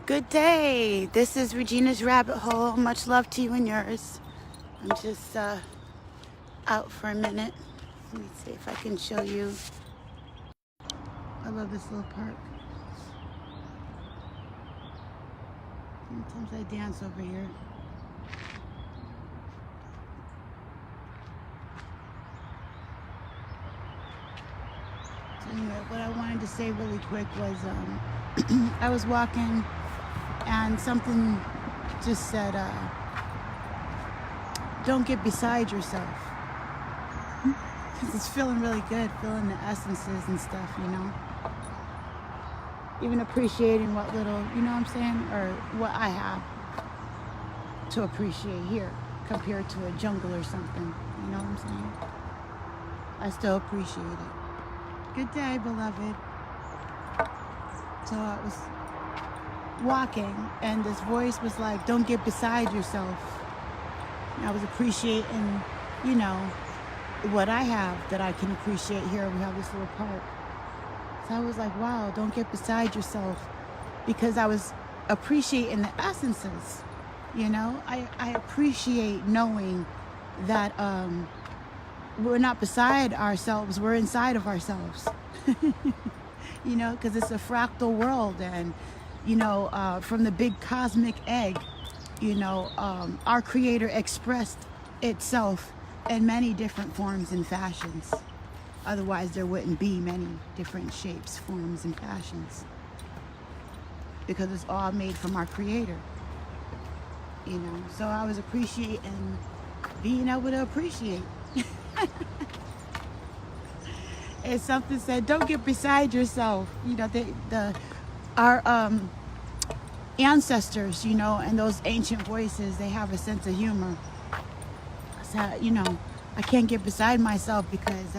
Good day. This is Regina's Rabbit Hole. Much love to you and yours. I'm just out for a minute. Let me see if I can show you. I love this little park. Sometimes I dance over here. So anyway, what I wanted to say really quick was I was walking and something just said, don't get beside yourself. Because it's feeling really good, feeling the essences and stuff, you know. Even appreciating what little, you know what I'm saying? Or what I have to appreciate here compared to a jungle or something. You know what I'm saying? I still appreciate it. Good day, beloved. So I was walking and this voice was like, don't get beside yourself. And I was appreciating, you know, what I have that I can appreciate here. We have this little park. So I was like, wow, don't get beside yourself, because I was appreciating the essences, you know. I appreciate knowing that we're not beside ourselves, we're inside of ourselves. You know, because it's a fractal world, and you know, from the big cosmic egg, you know, our creator expressed itself in many different forms and fashions. Otherwise there wouldn't be many different shapes, forms, and fashions, because it's all made from our creator, you know. So I was appreciating being able to appreciate. And something said, don't get beside yourself. You know, our ancestors, you know, and those ancient voices, they have a sense of humor. So, you know, I can't get beside myself because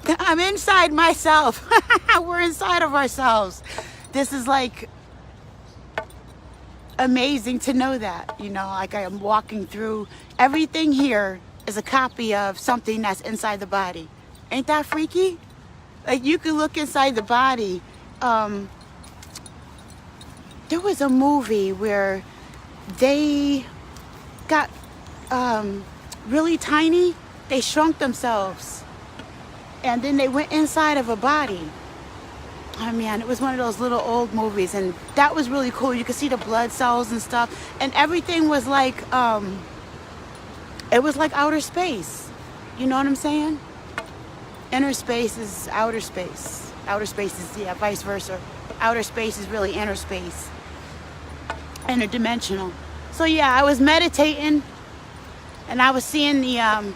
I'm inside myself. We're inside of ourselves. This is like amazing to know that, you know, like I am walking through everything here is a copy of something that's inside the body. Ain't that freaky? Like, you can look inside the body. There was a movie where they got really tiny. They shrunk themselves, and then they went inside of a body. I mean, it was one of those little old movies, and that was really cool. You could see the blood cells and stuff, and everything was like it was like outer space. You know what I'm saying? Inner space is outer space. Outer space is, yeah, vice versa. Outer space is really inner space. Interdimensional. So yeah, I was meditating and I was seeing the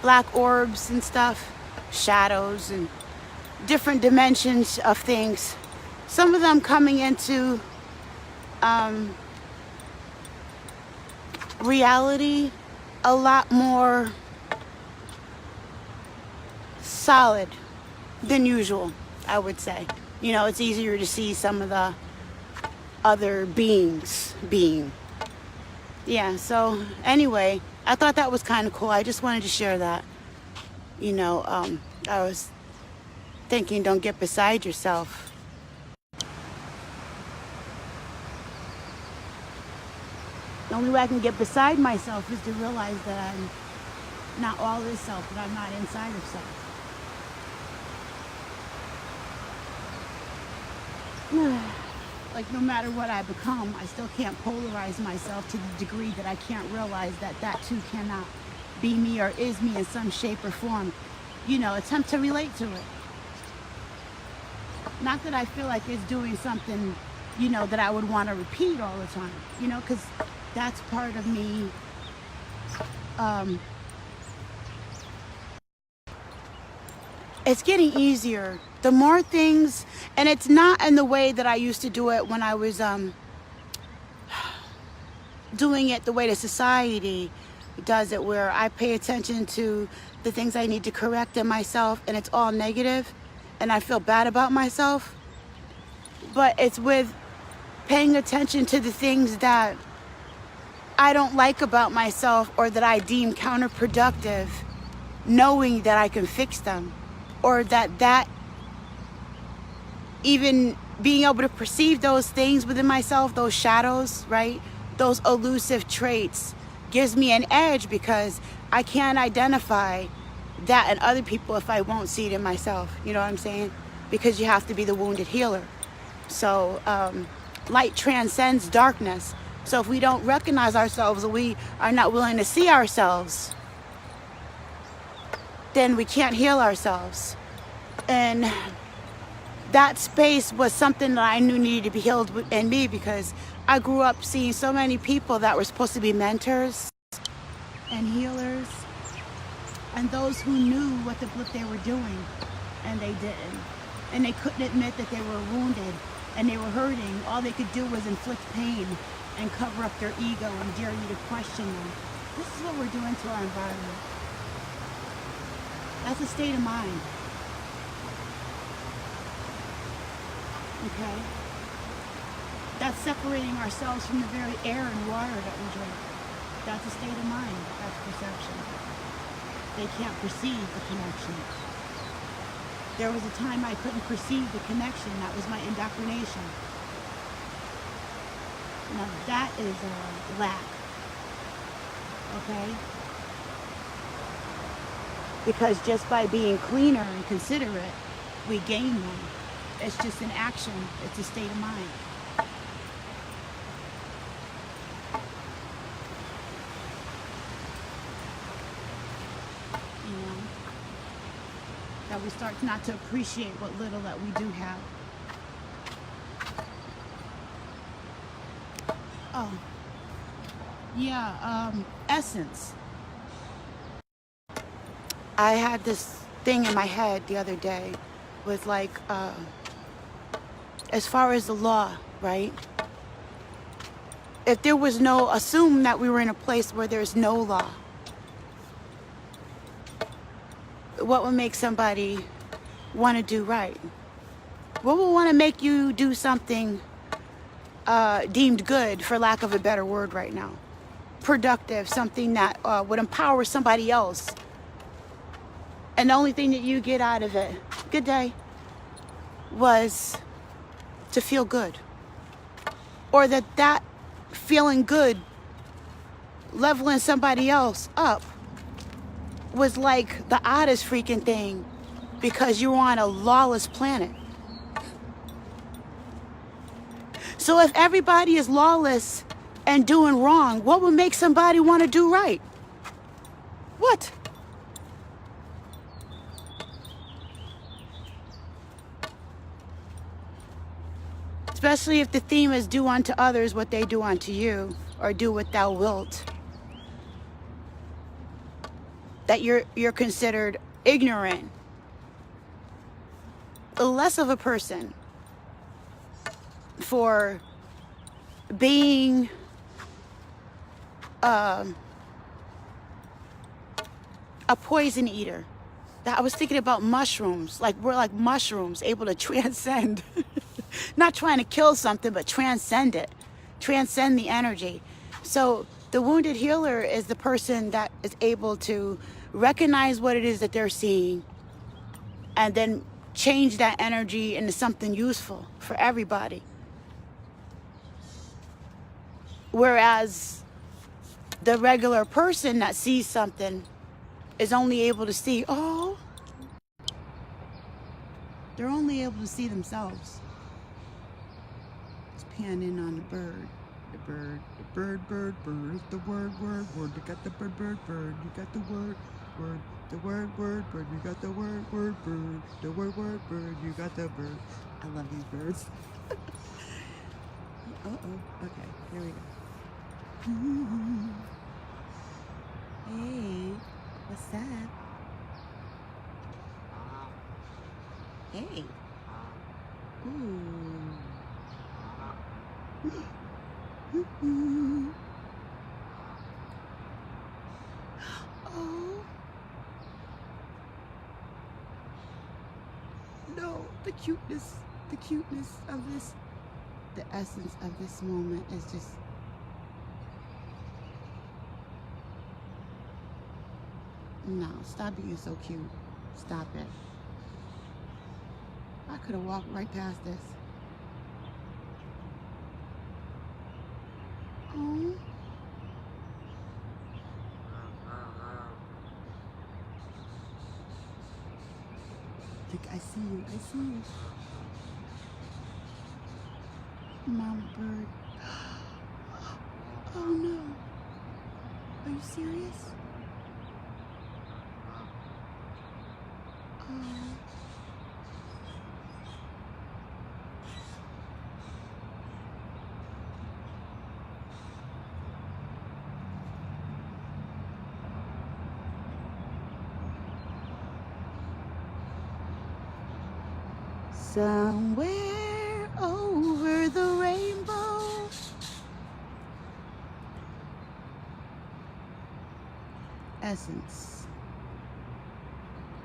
black orbs and stuff, shadows and different dimensions of things. Some of them coming into reality a lot more solid than usual, I would say. You know, it's easier to see some of the other beings being. Yeah, so anyway, I thought that was kind of cool. I just wanted to share that. You know, I was thinking, don't get beside yourself. The only way I can get beside myself is to realize that I'm not all this self, that I'm not inside of self. Like, no matter what I become, I still can't polarize myself to the degree that I can't realize that that too cannot be me or is me in some shape or form. You know, attempt to relate to it. Not that I feel like it's doing something, you know, that I would want to repeat all the time, you know, because that's part of me. It's getting easier. The more things, and it's not in the way that I used to do it when I was doing it the way the society does it, where I pay attention to the things I need to correct in myself and it's all negative and I feel bad about myself. But it's with paying attention to the things that I don't like about myself or that I deem counterproductive, knowing that I can fix them, or that even being able to perceive those things within myself, those shadows, right? Those elusive traits gives me an edge because I can't identify that in other people if I won't see it in myself. You know what I'm saying? Because you have to be the wounded healer. So light transcends darkness. So if we don't recognize ourselves, or we are not willing to see ourselves, then we can't heal ourselves. And that space was something that I knew needed to be healed in me, because I grew up seeing so many people that were supposed to be mentors and healers, and those who knew what they were doing, and they didn't. And they couldn't admit that they were wounded and they were hurting. All they could do was inflict pain and cover up their ego and dare you to question them. This is what we're doing to our environment. That's a state of mind. Okay? That's separating ourselves from the very air and water that we drink. That's a state of mind. That's perception. They can't perceive the connection. There was a time I couldn't perceive the connection. That was my indoctrination. Now that is a lack. Okay? Because just by being cleaner and considerate, we gain one. It's just an action. It's a state of mind. You know? That we start not to appreciate what little that we do have. Oh. Yeah, essence. I had this thing in my head the other day with like, as far as the law, right? If there was no, assume that we were in a place where there's no law. What would make somebody want to do right? What would want to make you do something deemed good, for lack of a better word right now? Productive, something that would empower somebody else. And the only thing that you get out of it, good day, was to feel good. Or that feeling good, leveling somebody else up, was like the oddest freaking thing, because you're on a lawless planet. So if everybody is lawless and doing wrong, what would make somebody want to do right? What? Especially if the theme is do unto others what they do unto you, or do what thou wilt. That you're considered ignorant, less of a person for being a poison eater. That I was thinking about mushrooms, like we're like mushrooms, able to transcend. Not trying to kill something, but transcend it. Transcend the energy. So the wounded healer is the person that is able to recognize what it is that they're seeing, and then change that energy into something useful for everybody. Whereas the regular person that sees something is only able to see, oh, they're only able to see themselves. Let's pan in on the bird. The bird, bird, the word, you got the bird, you got the word, the word, you got the word, bird, the word, you got the bird. I love these birds. Okay, here we go. Hey, what's up? Hey. Ooh. Oh. No, the cuteness of this, the essence of this moment is just, no, stop being so cute. Stop it. I could have walked right past this. Oh. Like, I see you. I see you. Mama bird. Oh no. Are you serious? Oh. Somewhere over the rainbow. Essence.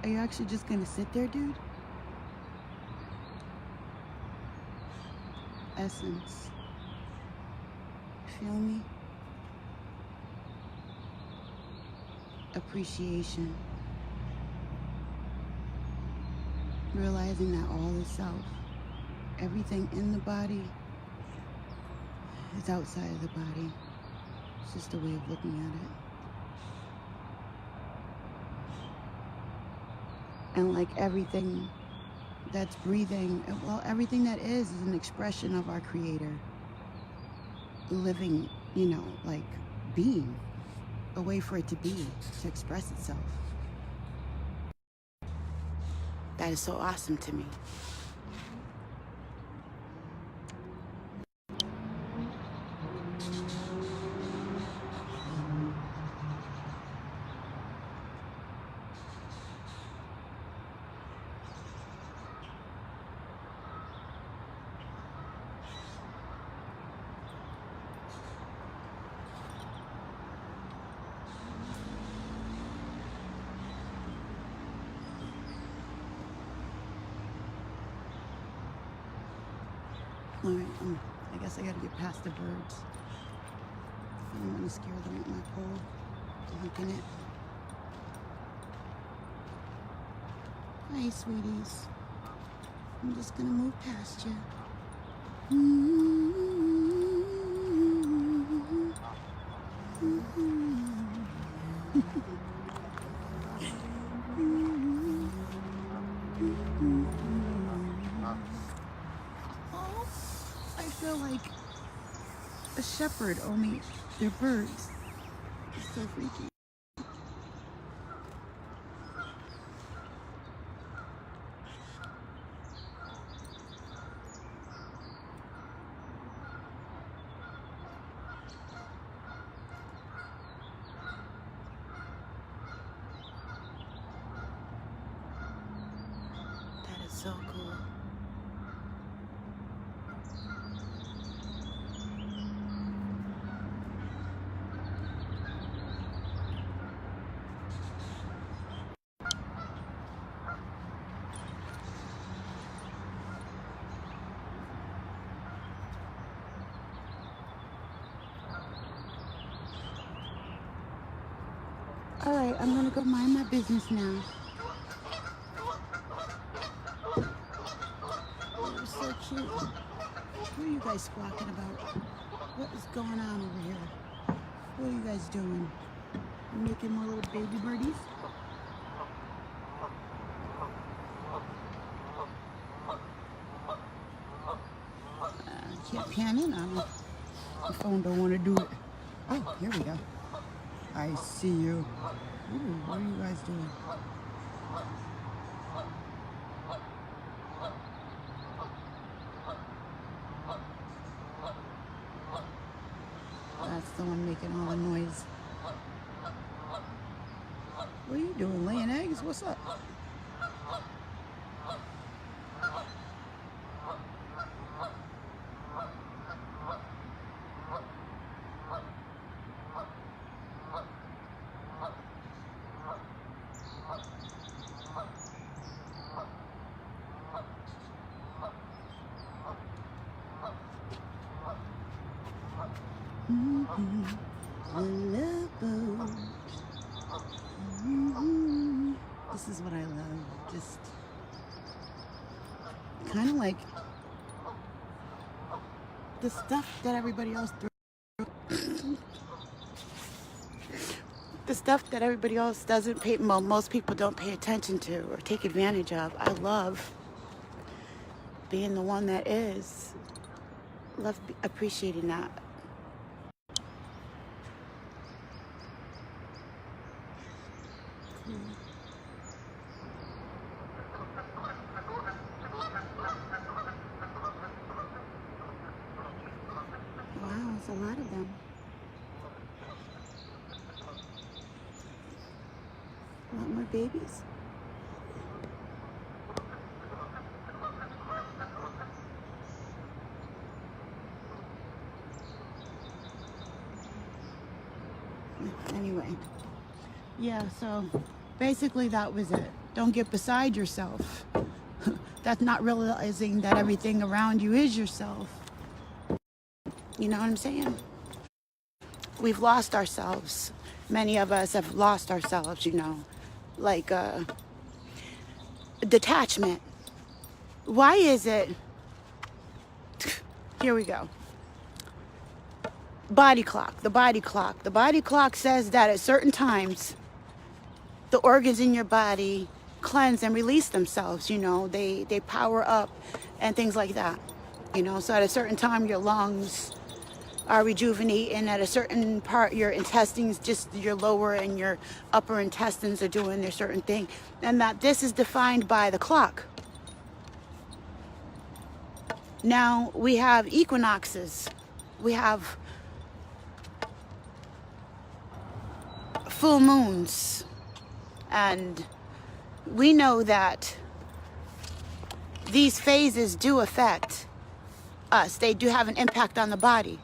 Are you actually just gonna sit there, dude? Essence. Feel me? Appreciation. Realizing that all is self. Everything in the body is outside of the body. It's just a way of looking at it. And like everything that's breathing, well, everything that is an expression of our Creator. Living, you know, like being. A way for it to be, to express itself. That is so awesome to me. All right, I guess I gotta get past the birds. I don't want to scare them with my pole, honking it. Hi, sweeties. I'm just gonna move past you. I feel like a shepherd, only they're birds. It's so freaky. That is so cool. All right, I'm gonna go mind my business now. You're so cute. What are you guys squawking about? What is going on over here? What are you guys doing? Making more little baby birdies? I can't pan in on it. The phone don't want to do it. Oh, here we go. I see you. Ooh, what are you guys doing? That's the one making all the noise. What are you doing? Laying eggs? What's up? The love boat. This is what I love. Just kind of like the stuff that everybody else throws. stuff that everybody else doesn't pay, well, most people don't pay attention to or take advantage of. I love being the one that is. Love appreciating that. Wow, it's a lot of them. A lot more babies. Anyway, yeah, so basically that was it. Don't get beside yourself. That's not realizing that everything around you is yourself. You know what I'm saying? We've lost ourselves. Many of us have lost ourselves, you know, like detachment. Why is it? Here we go. Body clock, the body clock. The body clock says that at certain times, the organs in your body cleanse and release themselves, you know, they power up and things like that, you know. So at a certain time, your lungs are rejuvenating. At a certain part, your intestines, just your lower and your upper intestines are doing their certain thing. And that this is defined by the clock. Now, we have equinoxes. We have full moons, and we know that these phases do affect us. They do have an impact on the body.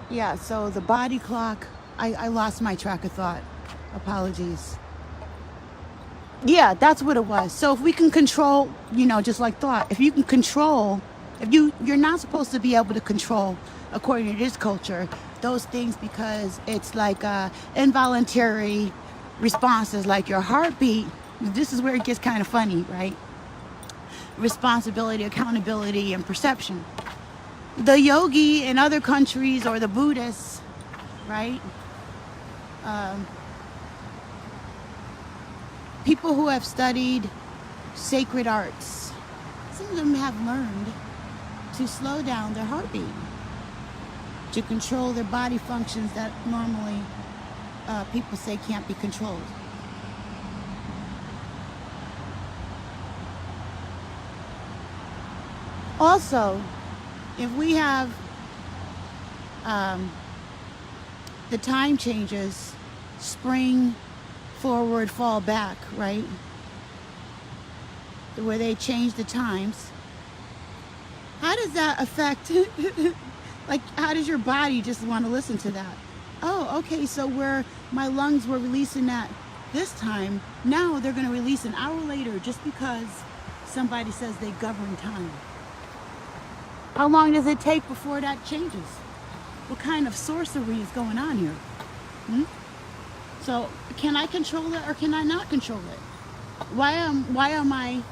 Yeah, so the body clock, I lost my track of thought. Apologies. Yeah, that's what it was. So if we can control, you know, just like thought, if you can control, you're not supposed to be able to control, according to this culture, those things, because it's like involuntary responses, like your heartbeat. This is where it gets kind of funny, right? Responsibility, accountability, and perception. The yogi in other countries, or the Buddhists, right? People who have studied sacred arts, some of them have learned to slow down their heartbeat, to control their body functions that normally people say can't be controlled. Also, if we have the time changes, spring, forward, fall back, right? Where they change the times. How does that affect, like, how does your body just want to listen to that? Oh, okay, so where my lungs were releasing that this time, now they're going to release an hour later just because somebody says they govern time. How long does it take before that changes? What kind of sorcery is going on here? So can I control it or can I not control it? Why am I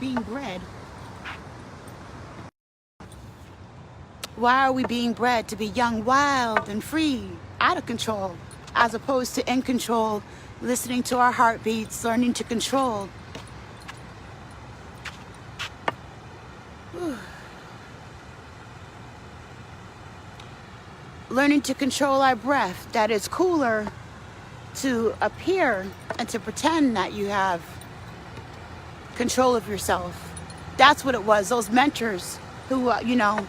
being bred? Why are we being bred to be young, wild, and free, out of control, as opposed to in control, listening to our heartbeats, learning to control? Learning to control our breath, that it's cooler to appear and to pretend that you have control of yourself. That's what it was. Those mentors who, you know,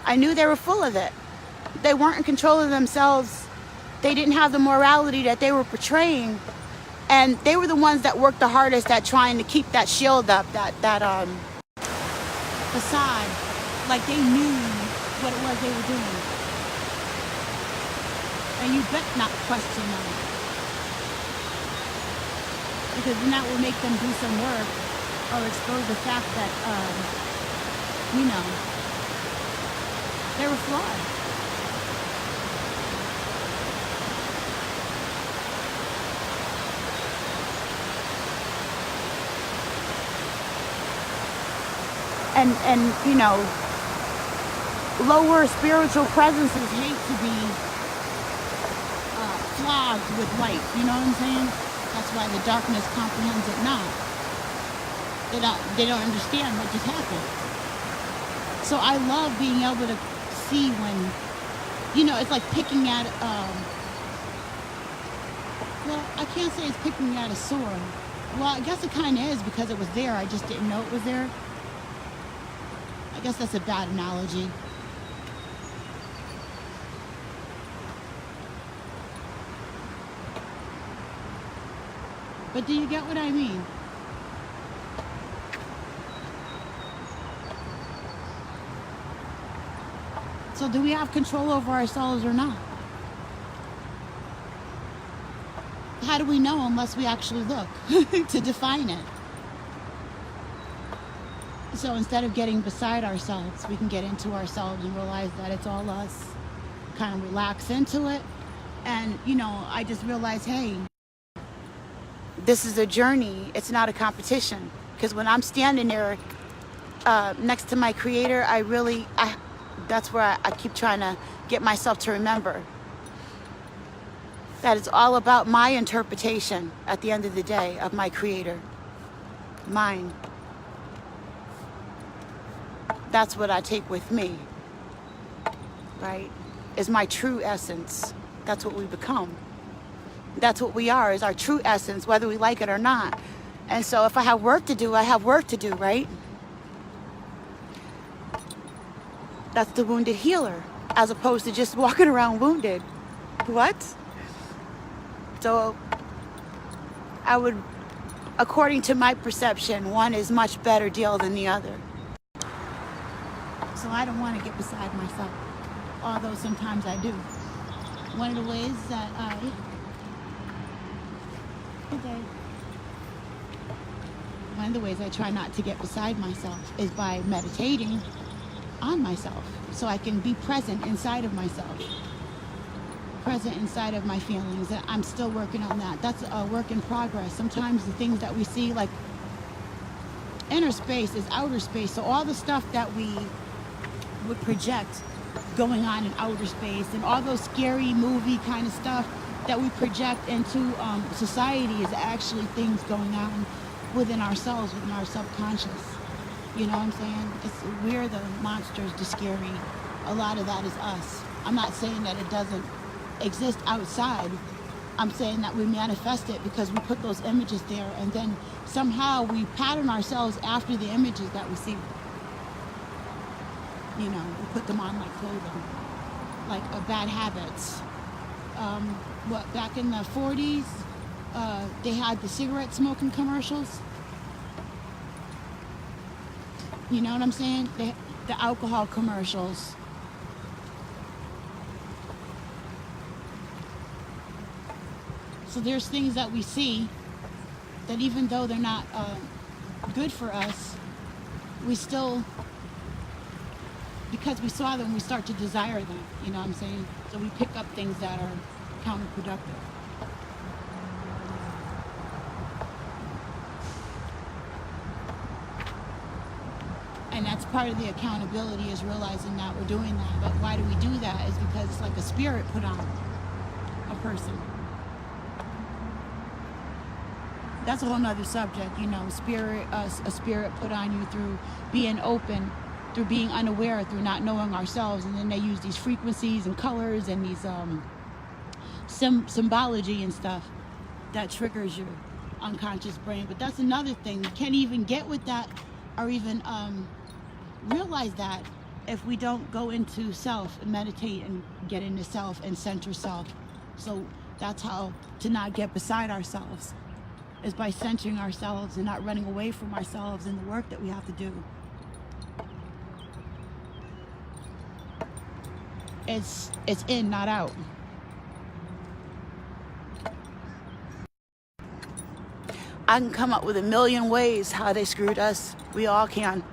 I knew they were full of it. They weren't in control of themselves. They didn't have the morality that they were portraying. And they were the ones that worked the hardest at trying to keep that shield up, that facade, like they knew what it was they were doing. And you bet not question them, because then that will make them do some work or expose the fact that, you know, They were flawed. And you know, lower spiritual presences hate to be flogged with light. You know what I'm saying? That's why the darkness comprehends it not. They don't understand what just happened. So I love being able to see when, you know, it's like picking at, well, I can't say it's picking at a sword. Well, I guess it kind of is because it was there. I just didn't know it was there. I guess that's a bad analogy. But do you get what I mean? So do we have control over ourselves or not? How do we know unless we actually look to define it? So instead of getting beside ourselves, we can get into ourselves and realize that it's all us. Kind of relax into it. And, you know, I just realized, hey, this is a journey. It's not a competition. Because when I'm standing there next to my creator, that's where I keep trying to get myself to remember that it's all about my interpretation at the end of the day of my creator. Mine. That's what I take with me, right? Is my true essence. That's what we become. That's what we are, is our true essence, whether we like it or not. And so if I have work to do, I have work to do, right? That's the wounded healer, as opposed to just walking around wounded. What? So I would, according to my perception, one is much better deal than the other. So I don't want to get beside myself, although sometimes I do. One of the ways that one of the ways I try not to get beside myself is by meditating on myself, so I can be present inside of myself, present inside of my feelings. I'm still working on that. That's a work in progress. Sometimes the things that we see, like inner space is outer space, so all the stuff that we would project going on in outer space and all those scary movie kind of stuff that we project into society is actually things going on within ourselves, within our subconscious. You know what I'm saying? We're the monsters, the scary. A lot of that is us. I'm not saying that it doesn't exist outside. I'm saying that we manifest it because we put those images there, and then somehow we pattern ourselves after the images that we see. You know, we put them on like clothing, like bad habits. Back in the 40s, they had the cigarette smoking commercials. You know what I'm saying? The alcohol commercials. So there's things that we see that even though they're not good for us, we still, because we saw them, we start to desire them. You know what I'm saying? So we pick up things that are counterproductive. And that's part of the accountability, is realizing that we're doing that. But why do we do that? Is because it's like a spirit put on a person. That's a whole nother subject, you know, a spirit put on you through being open, through being unaware, through not knowing ourselves. And then they use these frequencies and colors and these symbology and stuff that triggers your unconscious brain. But that's another thing. We can't even get with that or even realize that if we don't go into self and meditate and get into self and center self. So that's how to not get beside ourselves, is by centering ourselves and not running away from ourselves and the work that we have to do. It's in, not out. I can come up with a million ways how they screwed us. We all can.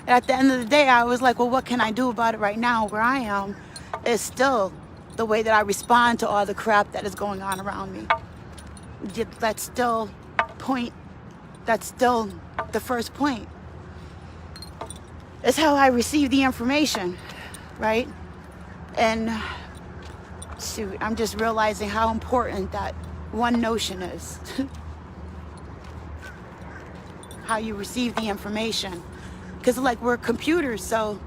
And at the end of the day, I was like, well, what can I do about it right now? Where I am is still the way that I respond to all the crap that is going on around me. That's still the first point. It's how I receive the information, right? And shoot, I'm just realizing how important that one notion is. How you receive the information. Because like we're computers, so,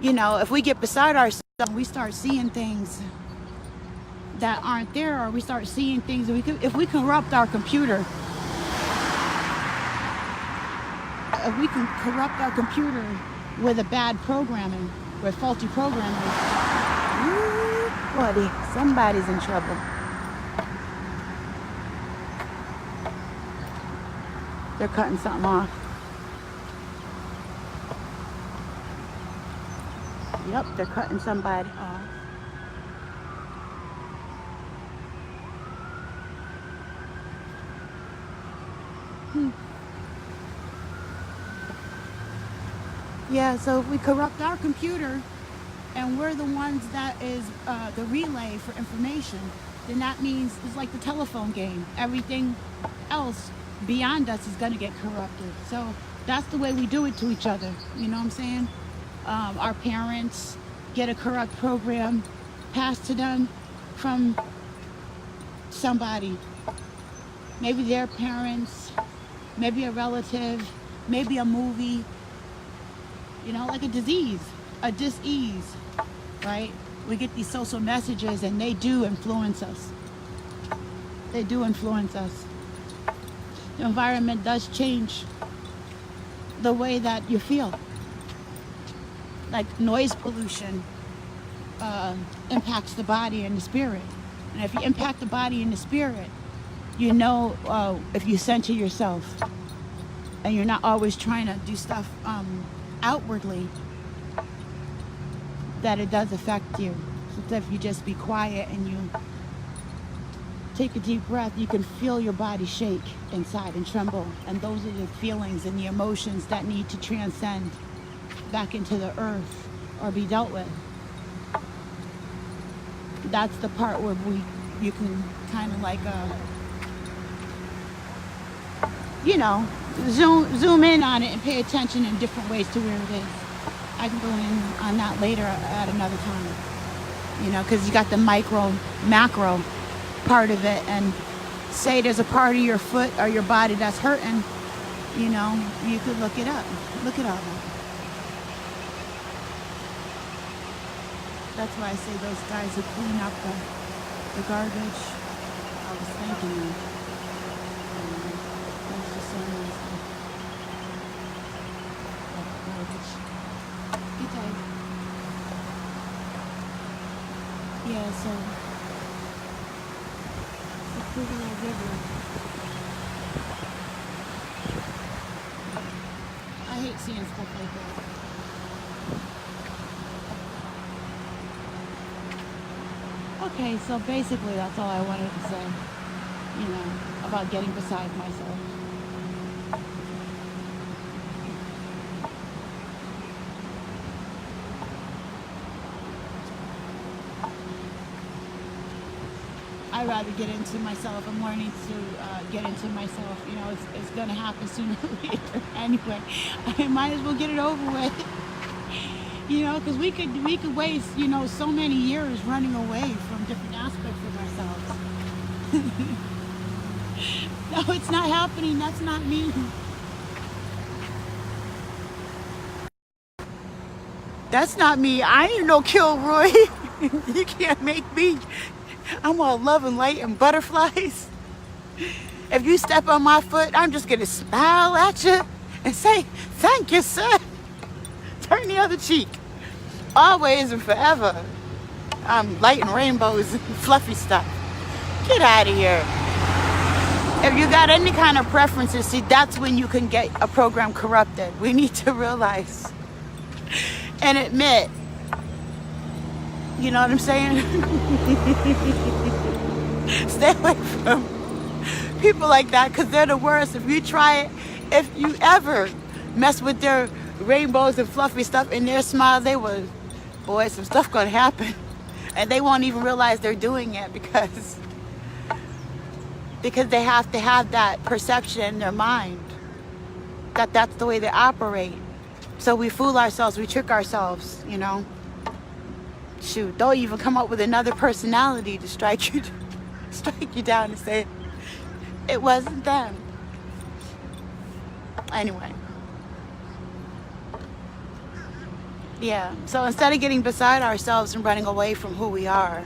you know, if we get beside ourselves, we start seeing things that aren't there, or we start seeing things, if we corrupt our computer, with a bad programming, with faulty programming, woo, buddy, somebody's in trouble. They're cutting something off. Yep, they're cutting somebody off. Yeah, so if we corrupt our computer and we're the ones that is the relay for information, then that means it's like the telephone game. Everything else beyond us is going to get corrupted. So that's the way we do it to each other. You know what I'm saying? Our parents get a corrupt program passed to them from somebody. Maybe their parents, maybe a relative, maybe a movie. You know, like a disease, a dis-ease, right? We get these social messages and they do influence us. They do influence us. The environment does change the way that you feel. Like noise pollution impacts the body and the spirit. And if you impact the body and the spirit, you know, if you center yourself and you're not always trying to do stuff outwardly, that it does affect you. So if you just be quiet and you take a deep breath, you can feel your body shake inside and tremble. And those are the feelings and the emotions that need to transcend back into the earth or be dealt with. That's the part where you can kind of like you know, zoom in on it and pay attention in different ways to where it is. I can go in on that later at another time. You know, because you got the macro part of it, and say there's a part of your foot or your body that's hurting, you know, you could look it up. Look it up. That's why I say those guys who clean up the garbage, I was thanking them. That's just so nice. Garbage. Good day. Yeah, so the Kruger River. I hate seeing stuff like that. Okay, so basically that's all I wanted to say, you know, about getting beside myself. I'd rather get into myself. I'm learning to get into myself. You know, it's going to happen sooner or later anyway. I might as well get it over with. You know, because we could waste, you know, so many years running away from different aspects of ourselves. No, it's not happening. That's not me. That's not me. I ain't no Kilroy. You can't make me. I'm all love and light and butterflies. If you step on my foot, I'm just going to smile at you and say, thank you, sir. Turn the other cheek. Always and forever. I'm lighting rainbows and fluffy stuff. Get out of here. If you got any kind of preferences, see, that's when you can get a program corrupted. We need to realize and admit. You know what I'm saying? Stay away from people like that, because they're the worst. If you try it, if you ever mess with their rainbows and fluffy stuff in their smile, they will, boy, some stuff gonna happen. And they won't even realize they're doing it because they have to have that perception in their mind that that's the way they operate. So we fool ourselves, we trick ourselves, you know. Shoot, they'll even come up with another personality to strike you down and say it wasn't them. Anyway. Yeah, so instead of getting beside ourselves and running away from who we are,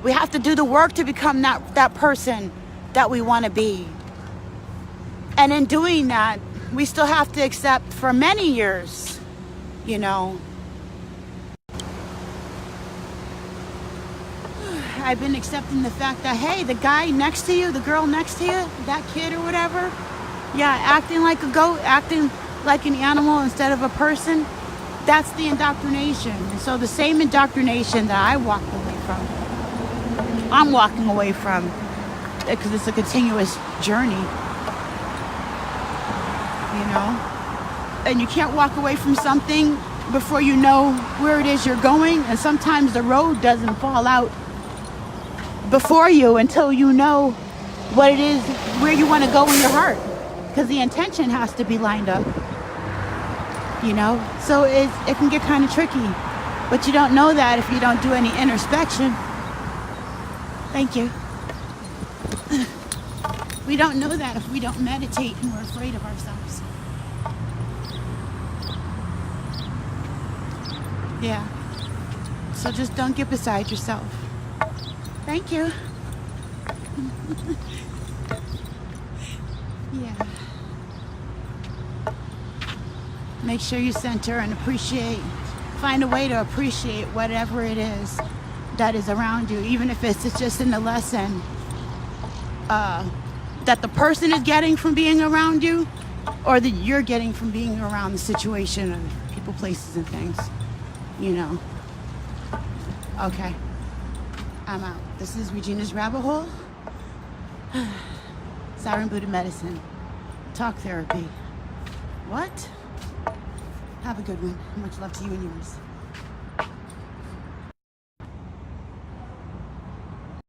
we have to do the work to become that person that we want to be. And in doing that, we still have to accept for many years, you know. I've been accepting the fact that, hey, the guy next to you, the girl next to you, that kid or whatever, yeah, acting like a goat, acting like an animal instead of a person, that's the indoctrination. And so the same indoctrination that I walked away from, I'm walking away from, because it's a continuous journey, you know. And you can't walk away from something before you know where it is you're going. And sometimes the road doesn't fall out before you until you know what it is, where you want to go in your heart, because the intention has to be lined up, you know. So it can get kind of tricky, but you don't know that if you don't do any introspection. Thank you. We don't know that if we don't meditate and we're afraid of ourselves. Yeah, so just don't get beside yourself. Thank you. Yeah. Make sure you center and appreciate. Find a way to appreciate whatever it is that is around you, even if it's just in the lesson that the person is getting from being around you, or that you're getting from being around the situation and people, places, and things. You know. Okay. I'm out. This is Regina's Rabbit Hole. Siren Buddha Medicine. Talk therapy. What? Have a good one. Much love to you and yours.